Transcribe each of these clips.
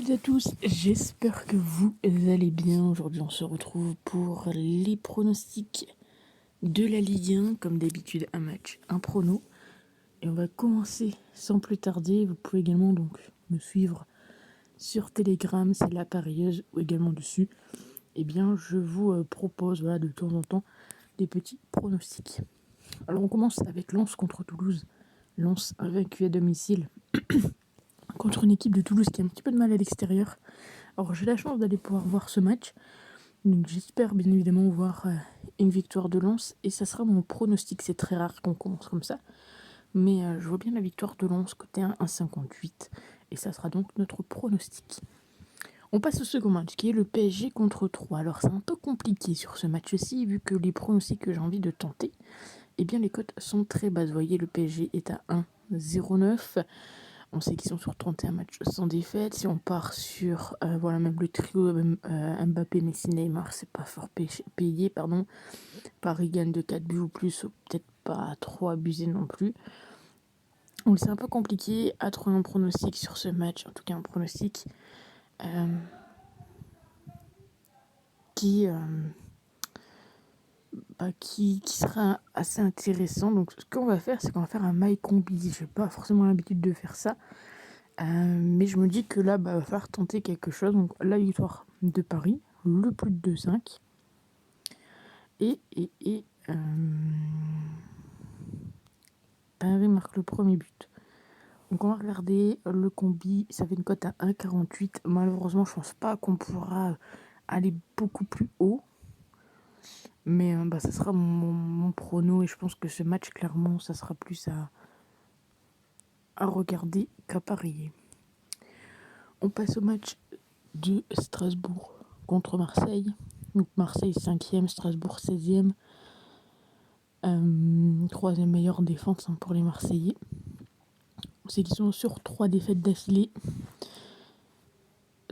toutes et à tous, j'espère que vous allez bien. Aujourd'hui, on se retrouve pour les pronostics de la Ligue 1. Comme d'habitude, un match, un prono. Et on va commencer sans plus tarder. Vous pouvez également donc me suivre sur Telegram, c'est la parieuse, ou également dessus. Eh bien, je vous propose de temps en temps des petits pronostics. Alors, on commence avec Lens contre Toulouse. Lens invaincu à domicile contre une équipe de Toulouse qui a un petit peu de mal à l'extérieur. Alors j'ai la chance d'aller pouvoir voir ce match, donc j'espère bien évidemment voir une victoire de Lens, et ça sera mon pronostic. C'est très rare qu'on commence comme ça, mais je vois bien la victoire de Lens côté 1,58, et ça sera donc notre pronostic. On passe au second match qui est le PSG contre 3. Alors c'est un peu compliqué sur ce match-ci, vu que les pronostics que j'ai envie de tenter, eh bien les cotes sont très basses. Vous voyez, le PSG est à 1,09. On sait qu'ils sont sur 31 matchs sans défaite. Si on part sur même le trio Mbappé, Messi, Neymar, c'est pas fort payé. Paris gagne de 4 buts ou plus, peut-être pas trop abusé non plus. Donc c'est un peu compliqué à trouver un pronostic sur ce match. En tout cas, un pronostic qui sera assez intéressant. Donc ce qu'on va faire, c'est qu'on va faire un my combi. Je n'ai pas forcément l'habitude de faire ça. Mais je me dis que là, va falloir tenter quelque chose. Donc la victoire de Paris, le plus de 2,5. Paris marque le premier but. Donc on va regarder le combi. Ça fait une cote à 1,48. Malheureusement, je pense pas qu'on pourra aller beaucoup plus haut. Mais ça sera mon prono. Et je pense que ce match, clairement, ça sera plus à regarder qu'à parier. On passe au match de Strasbourg contre Marseille. Donc Marseille 5e, Strasbourg 16e. Troisième meilleure défense pour les Marseillais. C'est qu'ils sont sur 3 défaites d'affilée.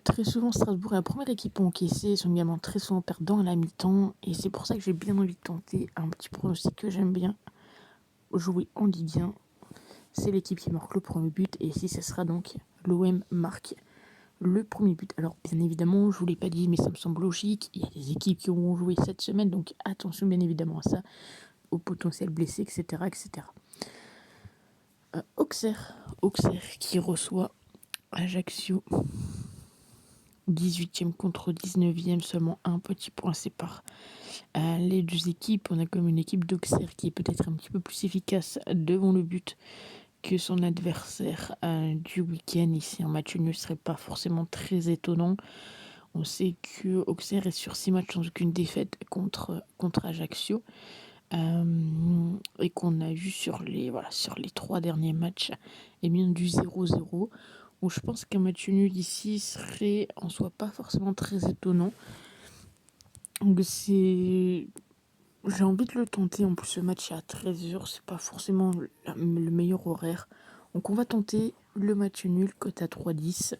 Très souvent, Strasbourg est la première équipe à encaisser. Ils sont également très souvent perdants à la mi-temps. Et c'est pour ça que j'ai bien envie de tenter un petit pronostic que j'aime bien jouer en Ligue 1. C'est l'équipe qui marque le premier but. Et ici, ce sera donc l'OM marque le premier but. Alors, bien évidemment, je ne vous l'ai pas dit, mais ça me semble logique. Il y a des équipes qui auront joué cette semaine. Donc, attention bien évidemment à ça, aux potentiels blessés, etc. etc. Auxerre qui reçoit Ajaccio. 18e contre 19e, seulement un petit point sépare les deux équipes. On a comme une équipe d'Auxerre qui est peut-être un petit peu plus efficace devant le but que son adversaire du week-end. Ici, un match nul ne serait pas forcément très étonnant. On sait que Auxerre est sur 6 matchs sans aucune défaite contre Ajaccio. Et qu'on a vu sur les 3 derniers matchs, et bien du 0-0. Donc je pense qu'un match nul ici serait en soi pas forcément très étonnant. Donc j'ai envie de le tenter. En plus, ce match est à 13h, c'est pas forcément le meilleur horaire. Donc on va tenter le match nul, cote à 3,10.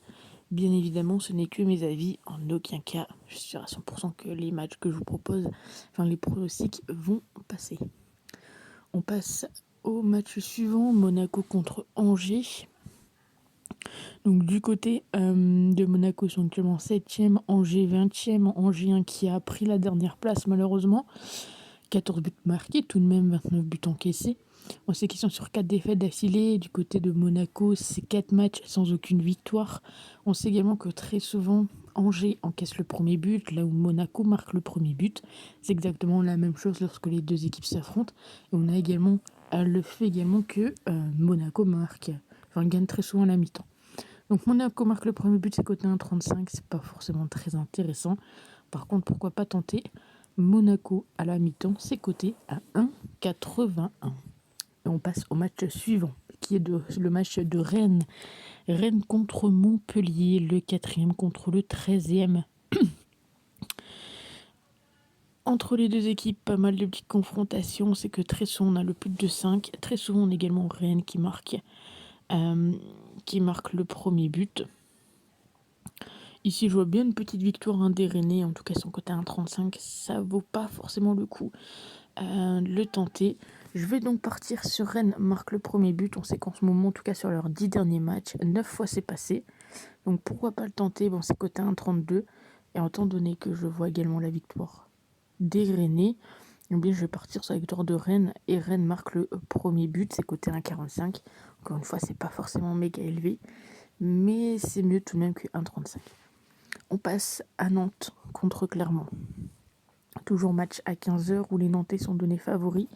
Bien évidemment, ce n'est que mes avis. En aucun cas, je suis sûr à 100% que les matchs que je vous propose, les pronostics vont passer. On passe au match suivant, Monaco contre Angers. Donc du côté de Monaco, ils sont actuellement 7e, Angers 20e, Angers qui a pris la dernière place malheureusement. 14 buts marqués, tout de même 29 buts encaissés. On sait qu'ils sont sur 4 défaites d'affilée. Du côté de Monaco, c'est 4 matchs sans aucune victoire. On sait également que très souvent, Angers encaisse le premier but, là où Monaco marque le premier but. C'est exactement la même chose lorsque les deux équipes s'affrontent. Et on a également le fait également que Monaco gagne très souvent à la mi-temps. Donc Monaco marque le premier but, c'est côté 1,35, c'est pas forcément très intéressant. Par contre, pourquoi pas tenter Monaco à la mi-temps, c'est coté à 1,81. Et on passe au match suivant, qui est le match de Rennes. Rennes contre Montpellier, le 4e contre le 13e. Entre les deux équipes, pas mal de petites confrontations. C'est que très souvent on a le plus de 5. Très souvent on a également Rennes qui marque le premier but. Ici, je vois bien une petite victoire des Rennais, en tout cas son côté 1,35, ça vaut pas forcément le coup le tenter. Je vais donc partir sur Rennes marque le premier but. On sait qu'en ce moment, en tout cas sur leurs 10 derniers matchs, 9 fois c'est passé. Donc pourquoi pas le tenter? Bon, c'est coté 1,32. Et étant donné que je vois également la victoire des Rennais, eh bien, je vais partir sur la victoire de Rennes. Et Rennes marque le premier but, c'est coté 1,45. Encore une fois, c'est pas forcément méga élevé, mais c'est mieux tout de même que 1,35. On passe à Nantes contre Clermont. Toujours match à 15h où les Nantais sont donnés favoris.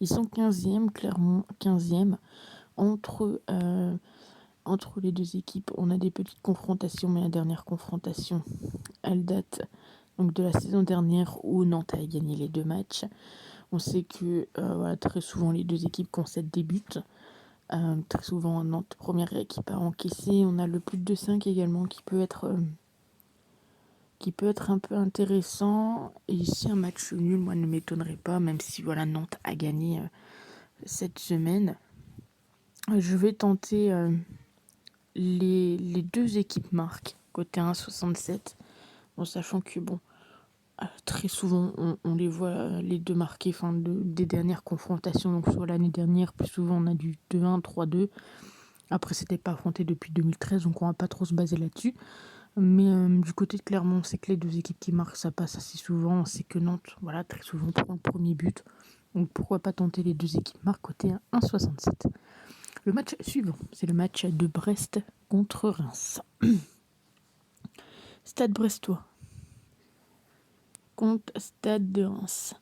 Ils sont 15e, Clermont 15e. Entre les deux équipes, on a des petites confrontations, mais la dernière confrontation, elle date donc de la saison dernière où Nantes a gagné les 2 matchs. On sait que très souvent les deux équipes concèdent des buts. Très souvent Nantes, première équipe à encaisser. On a le plus de 2,5 également qui peut être un peu intéressant. Et ici un match nul, moi ne m'étonnerait pas, même si Nantes a gagné cette semaine. Je vais tenter les deux équipes marquent, côté 1,67. En sachant que très souvent on les voit les deux marqués des dernières confrontations. Donc soit l'année dernière, plus souvent on a du 2-1, 3-2. Après c'était pas affronté depuis 2013, donc on va pas trop se baser là-dessus. Mais du côté de Clermont, c'est que les deux équipes qui marquent, ça passe assez souvent. C'est que Nantes, très souvent prend le premier but. Donc pourquoi pas tenter les deux équipes marquent côté 1,67. Le match suivant, c'est le match de Brest contre Reims. Stade brestois contre Stade de Reims.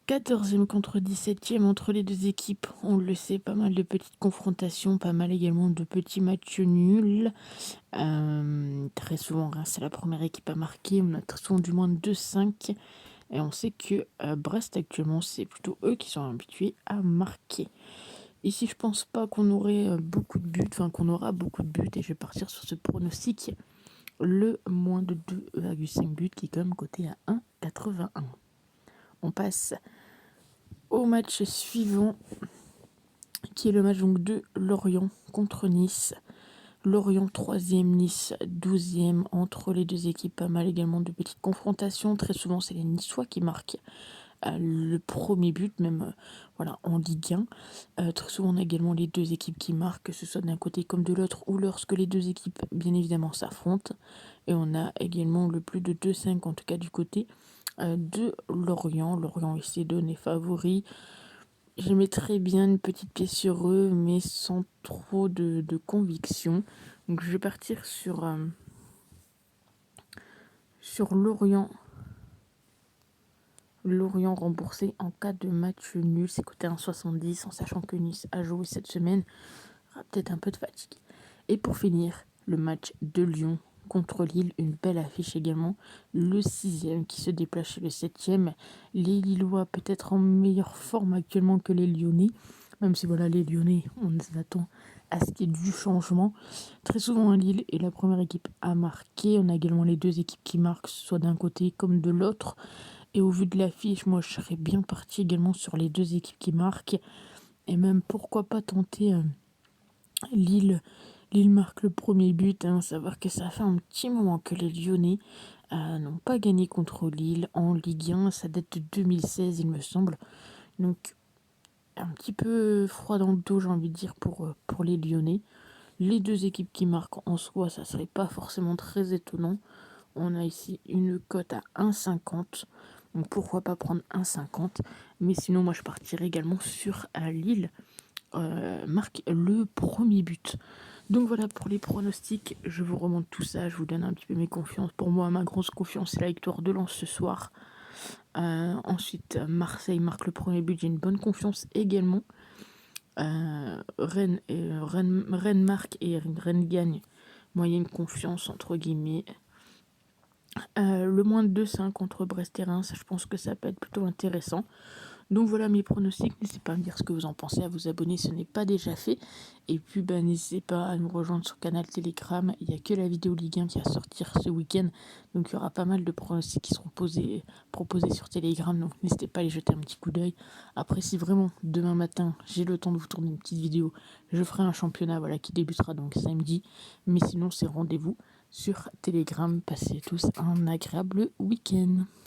14e contre 17e entre les deux équipes. On le sait, pas mal de petites confrontations, pas mal également de petits matchs nuls. Très souvent, Reims, c'est la première équipe à marquer. On a très souvent du moins 2-5. Et on sait que Brest, actuellement, c'est plutôt eux qui sont habitués à marquer. Ici, je pense pas qu'on aurait beaucoup de buts, qu'on aura beaucoup de buts. Et je vais partir sur ce pronostic. Le moins de 2,5 buts qui est quand même coté à 1,81. On passe au match suivant, qui est le match donc de Lorient contre Nice. Lorient 3e, Nice 12e. Entre les deux équipes, pas mal également de petites confrontations. Très souvent, c'est les Niçois qui marquent le premier but, même en Ligue 1. Très souvent, on a également les deux équipes qui marquent, que ce soit d'un côté comme de l'autre, ou lorsque les deux équipes, bien évidemment, s'affrontent. Et on a également le plus de 2,5, en tout cas du côté de Lorient. Lorient ici donné favori. Je mettrais bien une petite pièce sur eux, mais sans trop de conviction. Donc je vais partir sur Lorient. Lorient remboursé en cas de match nul, c'est coté 1,70, en sachant que Nice a joué cette semaine. Il y aura peut-être un peu de fatigue. Et pour finir, le match de Lyon contre Lille, une belle affiche également. Le 6e qui se déplace chez le 7e. Les Lillois peut-être en meilleure forme actuellement que les Lyonnais. Même si les Lyonnais, on s'attend à ce qu'il y ait du changement. Très souvent, Lille est la première équipe à marquer. On a également les deux équipes qui marquent, soit d'un côté comme de l'autre. Et au vu de l'affiche, moi je serais bien parti également sur les deux équipes qui marquent. Et même pourquoi pas tenter Lille. Lille marque le premier but. Savoir que ça fait un petit moment que les Lyonnais n'ont pas gagné contre Lille en Ligue 1. Ça date de 2016 il me semble. Donc un petit peu froid dans le dos, j'ai envie de dire, pour les Lyonnais. Les deux équipes qui marquent en soi, ça serait pas forcément très étonnant. On a ici une cote à 1,50. Donc pourquoi pas prendre 1,50. Mais sinon, moi je partirais également sur Lille. Marque le premier but. Donc voilà pour les pronostics. Je vous remonte tout ça. Je vous donne un petit peu mes confiances. Pour moi, ma grosse confiance, c'est la victoire de Lens ce soir. Ensuite, Marseille marque le premier but. J'ai une bonne confiance également. Rennes marque et Rennes gagne. Moyenne confiance entre guillemets. Le moins de 2,5 contre Brest et Reims, je pense que ça peut être plutôt intéressant. Donc voilà mes pronostics, n'hésitez pas à me dire ce que vous en pensez, à vous abonner si ce n'est pas déjà fait. Et puis n'hésitez pas à nous rejoindre sur le canal Telegram, il n'y a que la vidéo Ligue 1 qui va sortir ce week-end. Donc il y aura pas mal de pronostics qui seront proposés sur Telegram, donc n'hésitez pas à les jeter un petit coup d'œil. Après si vraiment demain matin j'ai le temps de vous tourner une petite vidéo, je ferai un championnat qui débutera donc samedi. Mais sinon c'est rendez-vous sur Telegram. Passez tous un agréable week-end.